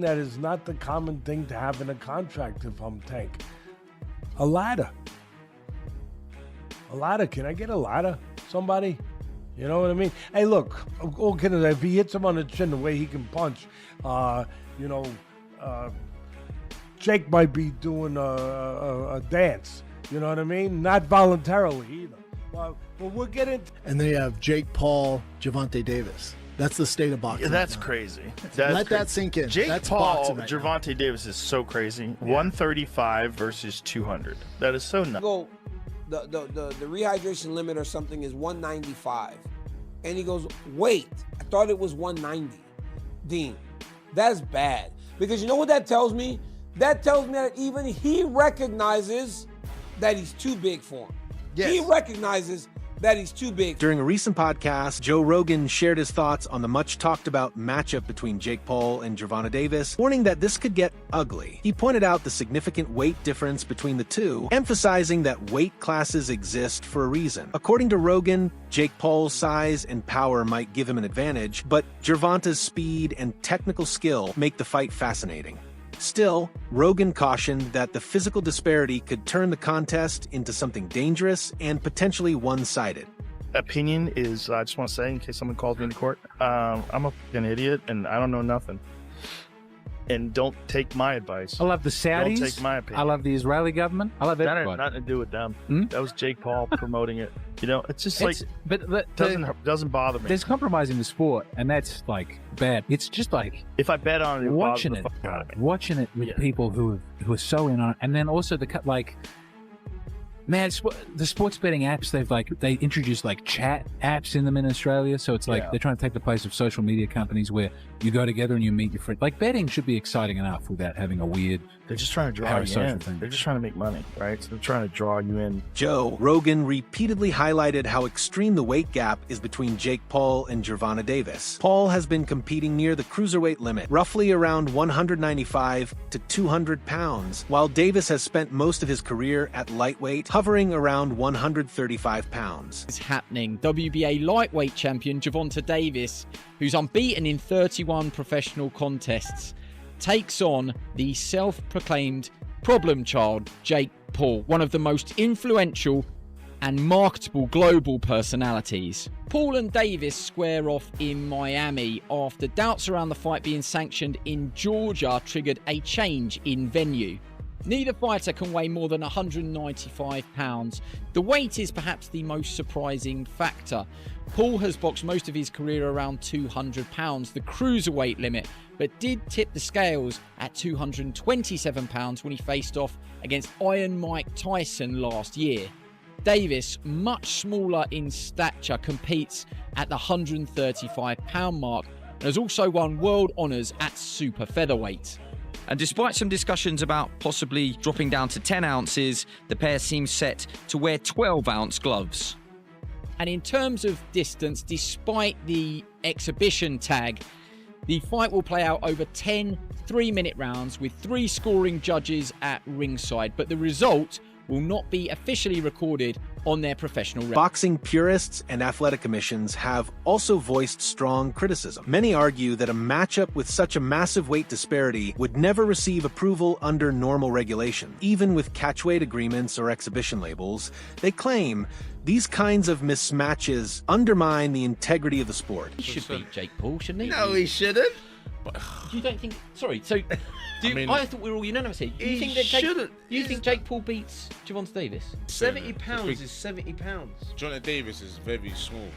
That is not the common thing to have in a contract if I'm Tank. A ladder. A ladder. Can I get a ladder? Somebody? You know what I mean? Hey, look, all kidding aside, if he hits him on the chin the way he can punch, Jake might be doing a dance. You know what I mean? Not voluntarily either. But we'll get into... And they have Jake Paul, Gervonta Davis. That's the state of boxing. Yeah, that's now. crazy. Let that sink in. Jake that's Paul, right Gervonta Davis is so crazy. 135 versus 200. That is so nuts. Go, the rehydration limit or something is 195. And he goes, wait, I thought it was 190. Dean, that's bad. Because you know what that tells me? That tells me that even he recognizes that he's too big for him. Yes. He recognizes that he's too big. During a recent podcast, Joe Rogan shared his thoughts on the much-talked-about matchup between Jake Paul and Gervonta Davis, warning that this could get ugly. He pointed out the significant weight difference between the two, emphasizing that weight classes exist for a reason. According to Rogan, Jake Paul's size and power might give him an advantage, but Gervonta's speed and technical skill make the fight fascinating. Still, Rogan cautioned that the physical disparity could turn the contest into something dangerous and potentially one-sided. Opinion is, I just want to say, in case someone calls me into court, I'm a fucking idiot and I don't know nothing. And don't take my advice. I love the Saudis. Don't take my opinion. I love the Israeli government. I love everybody. That had nothing to do with them. That was Jake Paul promoting it. You know, it's just doesn't bother me. There's compromise in the sport, and that's like bad. It's just like if I bet on it, watching it with people who are so in on it, and then also man, the sports betting apps, they introduced like chat apps in them in Australia. So it's like they're trying to take the place of social media companies where you go together and you meet your friends. Like betting should be exciting enough without having a weird. They're just trying to draw you in. They're just trying to make money, right? So they're trying to draw you in. Joe Rogan repeatedly highlighted how extreme the weight gap is between Jake Paul and Gervonta Davis. Paul has been competing near the cruiserweight limit, roughly around 195 to 200 pounds, while Davis has spent most of his career at lightweight, hovering around 135 pounds. It's happening. WBA lightweight champion Gervonta Davis, who's unbeaten in 31 professional contests, takes on the self-proclaimed problem child, Jake Paul, one of the most influential and marketable global personalities. Paul and Davis square off in Miami after doubts around the fight being sanctioned in Georgia triggered a change in venue. Neither fighter can weigh more than 195 pounds. The weight is perhaps the most surprising factor. Paul has boxed most of his career around 200 pounds, the cruiserweight limit, but did tip the scales at 227 pounds when he faced off against Iron Mike Tyson last year. Davis, much smaller in stature, competes at the 135 pound mark and has also won world honours at super featherweight. And despite some discussions about possibly dropping down to 10 ounces, the pair seem set to wear 12-ounce gloves. And in terms of distance, despite the exhibition tag, the fight will play out over 10 3-minute rounds with 3 scoring judges at ringside, but the result will not be officially recorded on their professional record. Boxing purists and athletic commissions have also voiced strong criticism. Many argue that a matchup with such a massive weight disparity would never receive approval under normal regulation. Even with catchweight agreements or exhibition labels, they claim these kinds of mismatches undermine the integrity of the sport. He should beat Jake Paul, shouldn't he? No, he shouldn't. You don't think... Sorry, so... I thought we were all unanimous here. Do you think Jake Paul beats Gervonta Davis? 70 pounds is 70 pounds. Gervonta Davis is very small.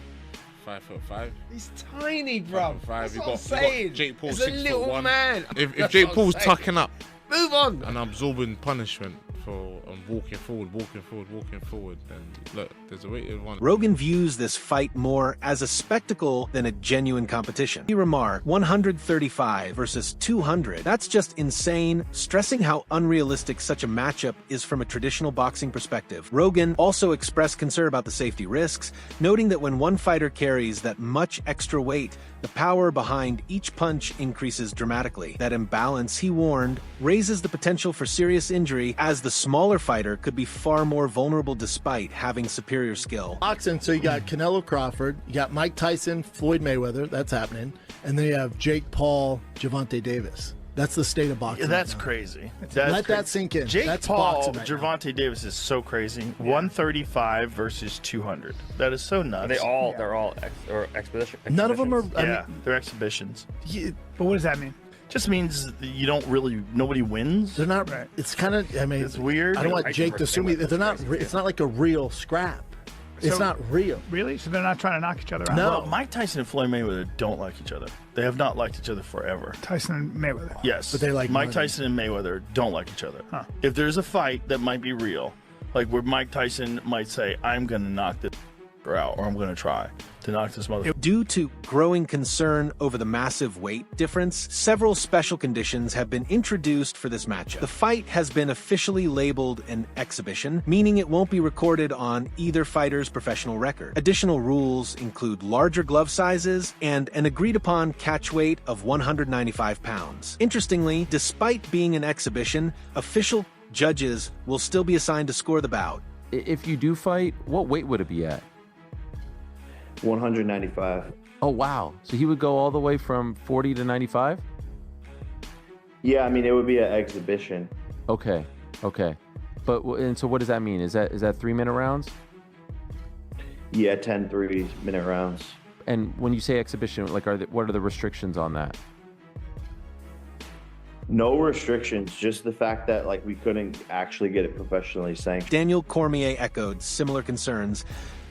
5'5". He's tiny, bro. 5'5". That's You what I'm got saying. Jake Paul He's a little 6'1". man. If Jake Paul's tucking up move on and absorbing punishment for walking forward, then look, there's a way to one. Rogan views this fight more as a spectacle than a genuine competition. He remarked, 135 versus 200. That's just insane, stressing how unrealistic such a matchup is from a traditional boxing perspective. Rogan also expressed concern about the safety risks, noting that when one fighter carries that much extra weight, the power behind each punch increases dramatically. That imbalance, he warned, raises the potential for serious injury, as the smaller fighter could be far more vulnerable despite having superior skill. Boxing, so you got Canelo Crawford, you got Mike Tyson, Floyd Mayweather, that's happening, and then you have Jake Paul, Gervonta Davis. That's the state of boxing. Yeah, that's right now. crazy. Let that sink in. Jake That's Paul, boxing right now. Gervonta Davis is so crazy. 135 versus 200. That is so nuts. They're all expedition. None of them are. They're exhibitions. But what does that mean? Just means that you don't really. Nobody wins. They're not. Right. It's kind of. I mean, it's weird. I don't want Jake to assume they're not. It's not like a real scrap. It's not real. Really? So they're not trying to knock each other out? No. Well, Mike Tyson and Floyd Mayweather don't like each other. They have not liked each other forever. Tyson and Mayweather. Yes. But they like Mike money. Tyson and Mayweather don't like each other. Huh. If there's a fight that might be real, like where Mike Tyson might say, I'm going to knock this out, or I'm going to try to knock this motherfucker. Due to growing concern over the massive weight difference, several special conditions have been introduced for this matchup. The fight has been officially labeled an exhibition, meaning it won't be recorded on either fighter's professional record. Additional rules include larger glove sizes and an agreed-upon catch weight of 195 pounds. Interestingly, despite being an exhibition, official judges will still be assigned to score the bout. If you do fight, what weight would it be at? 195. Oh, wow. So he would go all the way from 40 to 95? Yeah, I mean, it would be an exhibition. Okay. But, and so what does that mean? Is that 3-minute rounds? Yeah, 10 3-minute rounds. And when you say exhibition, like, what are the restrictions on that? No restrictions, just the fact that like we couldn't actually get it professionally sanctioned. Daniel Cormier echoed similar concerns,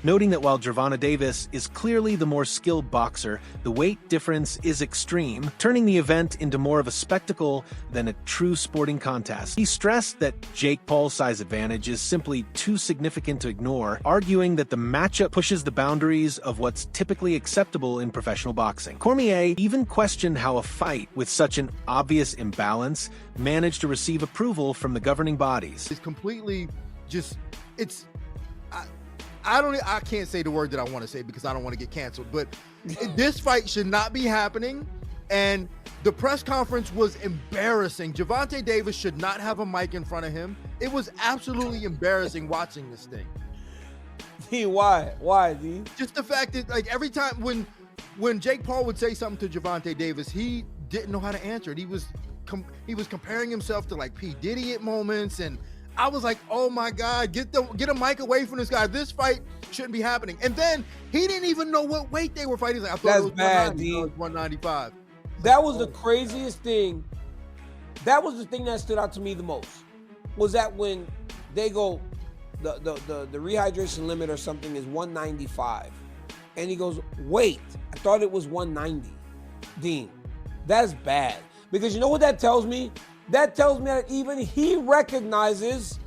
noting that while Gervonta Davis is clearly the more skilled boxer, the weight difference is extreme, turning the event into more of a spectacle than a true sporting contest. He stressed that Jake Paul's size advantage is simply too significant to ignore, arguing that the matchup pushes the boundaries of what's typically acceptable in professional boxing. Cormier even questioned how a fight with such an obvious imbalance managed to receive approval from the governing bodies. It's completely just, I can't say the word that I want to say because I don't want to get canceled, but this fight should not be happening. And the press conference was embarrassing. Gervonta Davis should not have a mic in front of him. It was absolutely embarrassing watching this thing. D, why, D? Just the fact that like every time when Jake Paul would say something to Gervonta Davis, he didn't know how to answer it. He was comparing himself to like P. Diddy at moments, and I was like, oh my God, get a mic away from this guy. This fight shouldn't be happening. And then he didn't even know what weight they were fighting. He's like, I thought it was 190, it was 195. That was the craziest thing. That was the thing that stood out to me the most. Was that when they go, the rehydration limit or something is 195. And he goes, wait, I thought it was 190. Dean, that's bad. Because you know what that tells me? That tells me that even he recognizes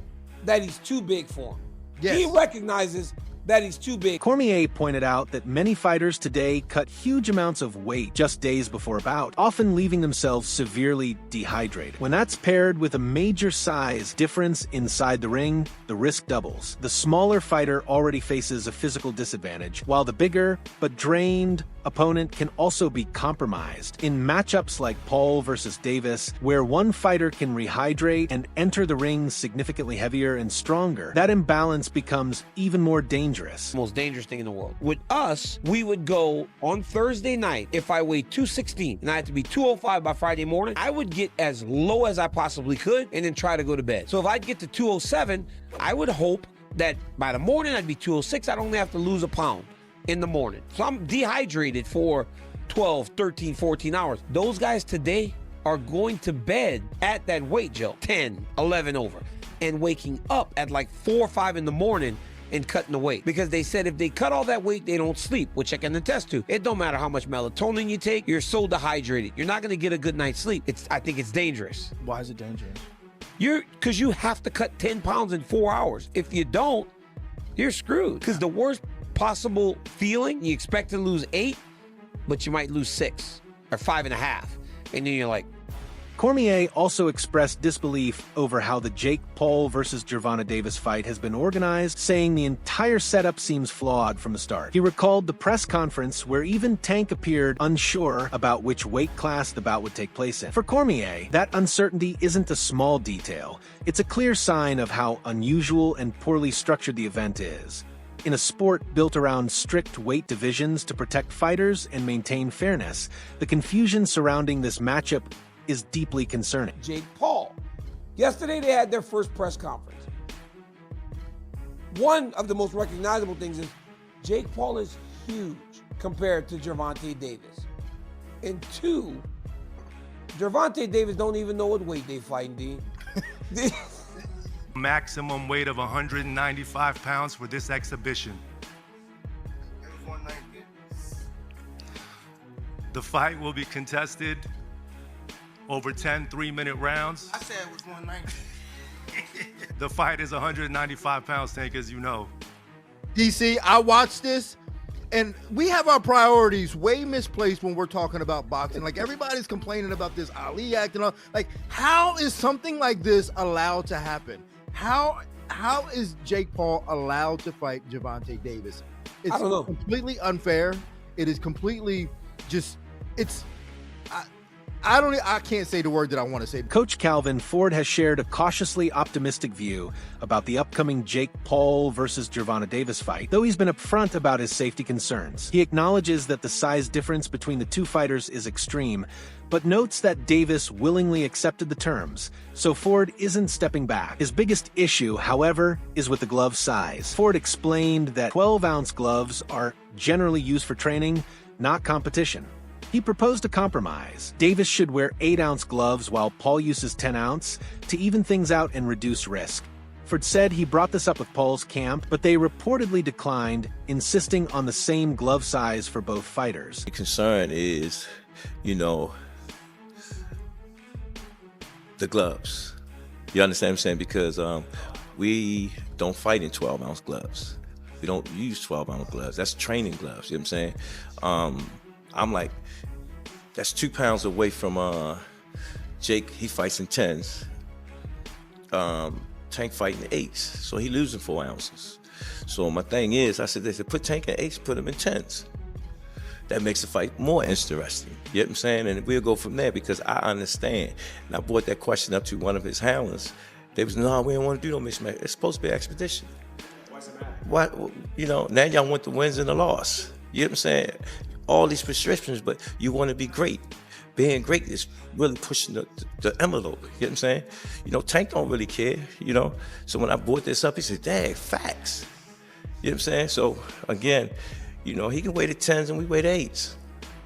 that he's too big for him. Yes. He recognizes that he's too big. Cormier pointed out that many fighters today cut huge amounts of weight just days before a bout, often leaving themselves severely dehydrated. When that's paired with a major size difference inside the ring, the risk doubles. The smaller fighter already faces a physical disadvantage, while the bigger but drained opponent can also be compromised. In matchups like Paul versus Davis, where one fighter can rehydrate and enter the ring significantly heavier and stronger, that imbalance becomes even more dangerous. Most dangerous thing in the world. With us, we would go on Thursday night. If I weighed 216 and I had to be 205 by Friday morning, I would get as low as I possibly could and then try to go to bed. So if I'd get to 207, I would hope that by the morning I'd be 206. I'd only have to lose a pound in the morning. So I'm dehydrated for 12, 13, 14 hours. Those guys today are going to bed at that weight, Joe, 10, 11 over, and waking up at like 4 or 5 in the morning and cutting the weight. Because they said if they cut all that weight, they don't sleep, which I can attest to. It don't matter how much melatonin you take, you're so dehydrated. You're not gonna get a good night's sleep. I think it's dangerous. Why is it dangerous? Because you have to cut 10 pounds in 4 hours. If you don't, you're screwed. Because the worst possible feeling, you expect to lose 8, but you might lose 6 or 5.5. And then you're like, Cormier also expressed disbelief over how the Jake Paul versus Gervonta Davis fight has been organized, saying the entire setup seems flawed from the start. He recalled the press conference where even Tank appeared unsure about which weight class the bout would take place in. For Cormier, that uncertainty isn't a small detail. It's a clear sign of how unusual and poorly structured the event is. In a sport built around strict weight divisions to protect fighters and maintain fairness, the confusion surrounding this matchup is deeply concerning. Jake Paul. Yesterday they had their first press conference. One of the most recognizable things is Jake Paul is huge compared to Gervonta Davis. And two, Gervonta Davis don't even know what weight they fighting, D. Maximum weight of 195 pounds for this exhibition. The fight will be contested over 10 3-minute rounds. I said it was 190. The fight is 195 pounds, Tank, as you know. DC, I watched this, and we have our priorities way misplaced when we're talking about boxing. Like, everybody's complaining about this Ali act and all. Like, how is something like this allowed to happen? How is Jake Paul allowed to fight Gervonta Davis? It's I don't know. Completely unfair. It is completely just, I can't say the word that I want to say. Coach Calvin, Ford has shared a cautiously optimistic view about the upcoming Jake Paul versus Gervonta Davis fight, though he's been upfront about his safety concerns. He acknowledges that the size difference between the two fighters is extreme, but notes that Davis willingly accepted the terms, so Ford isn't stepping back. His biggest issue, however, is with the glove size. Ford explained that 12-ounce gloves are generally used for training, not competition. He proposed a compromise. Davis should wear 8-ounce gloves while Paul uses 10-ounce to even things out and reduce risk. Ford said he brought this up with Paul's camp, but they reportedly declined, insisting on the same glove size for both fighters. The concern is, the gloves. You understand what I'm saying? Because we don't fight in 12-ounce gloves. We don't use 12-ounce gloves. That's training gloves, you know what I'm saying? I'm like, that's 2 pounds away from Jake. He fights in 10s. Tank fighting 8s, so he losing 4 ounces. So my thing is, I said, they said, put Tank in 8s, put him in 10s. That makes the fight more interesting. You know what I'm saying? And we'll go from there, because I understand. And I brought that question up to one of his handlers. They was, no, we don't want to do no mixed match. It's supposed to be an expedition. What's the matter? What, now y'all want the wins and the loss. You know what I'm saying? All these prescriptions, but you want to be great. Being great is really pushing the envelope. You know what I'm saying? Tank don't really care, So when I brought this up, he said, dang, facts. You know what I'm saying? So again, he can weigh the 10s and we weigh the 8s.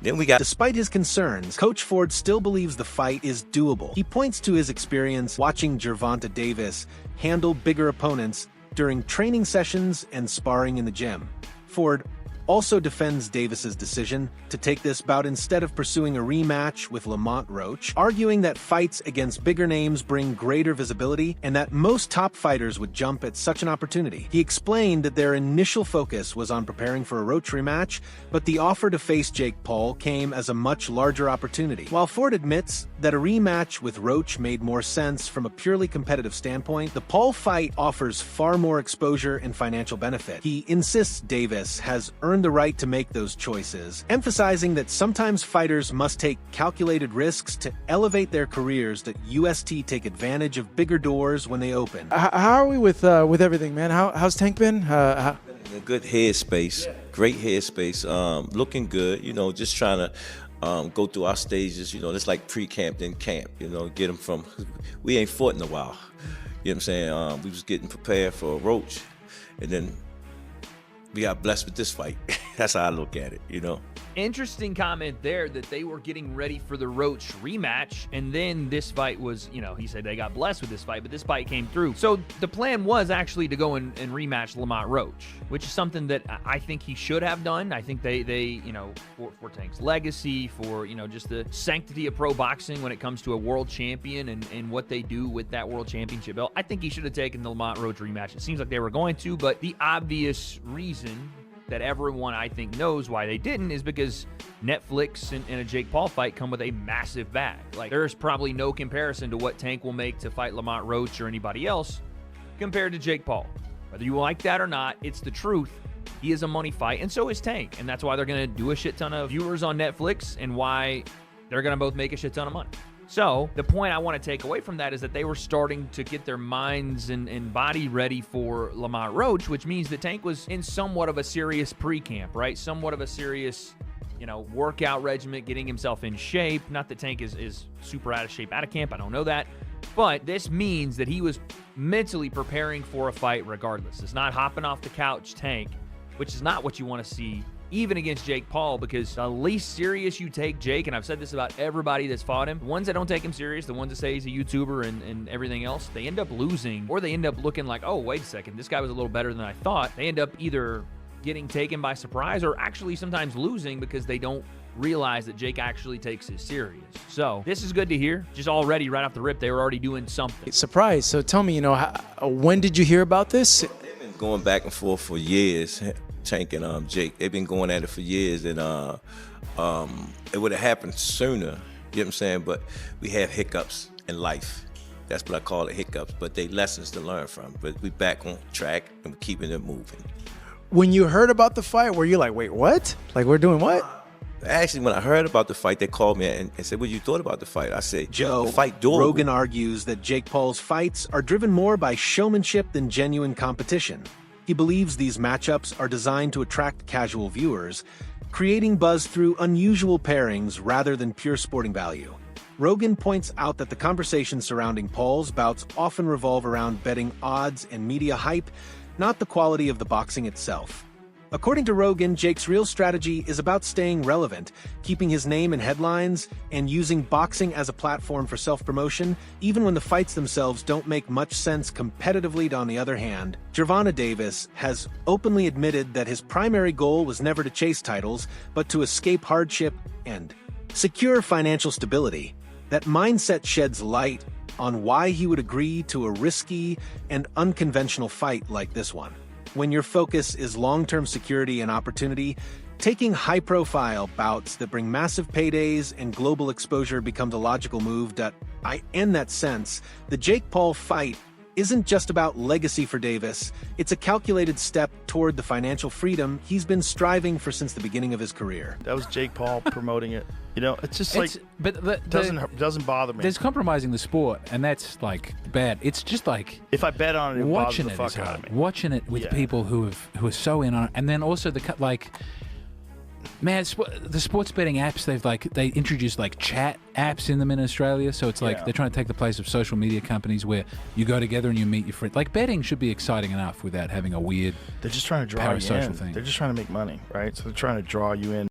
Then we got. Despite his concerns, Coach Ford still believes the fight is doable. He points to his experience watching Gervonta Davis handle bigger opponents during training sessions and sparring in the gym. Ford also defends Davis's decision to take this bout instead of pursuing a rematch with Lamont Roach, arguing that fights against bigger names bring greater visibility and that most top fighters would jump at such an opportunity. He explained that their initial focus was on preparing for a Roach rematch, but the offer to face Jake Paul came as a much larger opportunity. While Ford admits that a rematch with Roach made more sense from a purely competitive standpoint, the Paul fight offers far more exposure and financial benefit. He insists Davis has earned the right to make those choices, emphasizing that sometimes fighters must take calculated risks to elevate their careers, that UST take advantage of bigger doors when they open. How are we with everything, man? How's Tank been? In a good headspace, great headspace, looking good, just trying to go through our stages, it's like pre-camp, then camp, get them from, we ain't fought in a while, you know what I'm saying? We was getting prepared for a Roach, and then we got blessed with this fight. That's how I look at it, Interesting comment there that they were getting ready for the Roach rematch, and then this fight was, he said they got blessed with this fight, but this fight came through. So the plan was actually to go and rematch Lamont Roach, which is something that I think he should have done. I think they for Tank's legacy, for, just the sanctity of pro boxing when it comes to a world champion and what they do with that world championship belt, I think he should have taken the Lamont Roach rematch. It seems like they were going to, but the obvious reason that everyone, I think, knows why they didn't is because Netflix and a Jake Paul fight come with a massive bag. Like, there's probably no comparison to what Tank will make to fight Lamont Roach or anybody else compared to Jake Paul. Whether you like that or not, it's the truth. He is a money fight, and so is Tank. And that's why they're going to do a shit ton of viewers on Netflix and why they're going to both make a shit ton of money. So the point I want to take away from that is that they were starting to get their minds and body ready for Lamont Roach, which means that Tank was in somewhat of a serious pre-camp, right? Somewhat of a serious workout regimen, getting himself in shape. Not that Tank is super out of shape out of camp. I don't know that. But this means that he was mentally preparing for a fight regardless. It's not hopping off the couch Tank, which is not what you want to see even against Jake Paul, because the least serious you take Jake, and I've said this about everybody that's fought him, the ones that don't take him serious, the ones that say he's a YouTuber and everything else, they end up losing, or they end up looking like, oh, wait a second, this guy was a little better than I thought. They end up either getting taken by surprise or actually sometimes losing because they don't realize that Jake actually takes this serious. So this is good to hear. Just already right off the rip, they were already doing something. Surprise. So tell me, when did you hear about this? They've been going back and forth for years, Tank and Jake. They've been going at it for years, and it would have happened sooner, you know what I'm saying? But we have hiccups in life. That's what I call it, hiccups, but they lessons to learn from. But we back on track and we're keeping it moving. When you heard about the fight, were you like, wait, what? Like, we're doing what? Actually, when I heard about the fight, they called me and said, what you thought about the fight? I said, Joe, the fight doable. Rogan argues that Jake Paul's fights are driven more by showmanship than genuine competition. He believes these matchups are designed to attract casual viewers, creating buzz through unusual pairings rather than pure sporting value. Rogan points out that the conversations surrounding Paul's bouts often revolve around betting odds and media hype, not the quality of the boxing itself. According to Rogan, Jake's real strategy is about staying relevant, keeping his name in headlines, and using boxing as a platform for self-promotion, even when the fights themselves don't make much sense competitively. On the other hand, Gervonta Davis has openly admitted that his primary goal was never to chase titles, but to escape hardship and secure financial stability. That mindset sheds light on why he would agree to a risky and unconventional fight like this one. When your focus is long-term security and opportunity, taking high-profile bouts that bring massive paydays and global exposure becomes a logical move. In that sense, the Jake Paul fight isn't just about legacy for Davis. It's a calculated step toward the financial freedom he's been striving for since the beginning of his career. That was Jake Paul promoting it. It's just doesn't bother me. There's compromising the sport, and that's like bad. It's just like if I bet on it, watching it it bothers is the fuck hard. out of me. Watching it with people who are so in on it, and then also man, the sports betting apps, they introduced chat apps in them in Australia, so it's like they're trying to take the place of social media companies where you go together and you meet your friends. Like, betting should be exciting enough without having a weird They're just trying to draw you in. thing. They're just trying to make money, right? So they're trying to draw you in.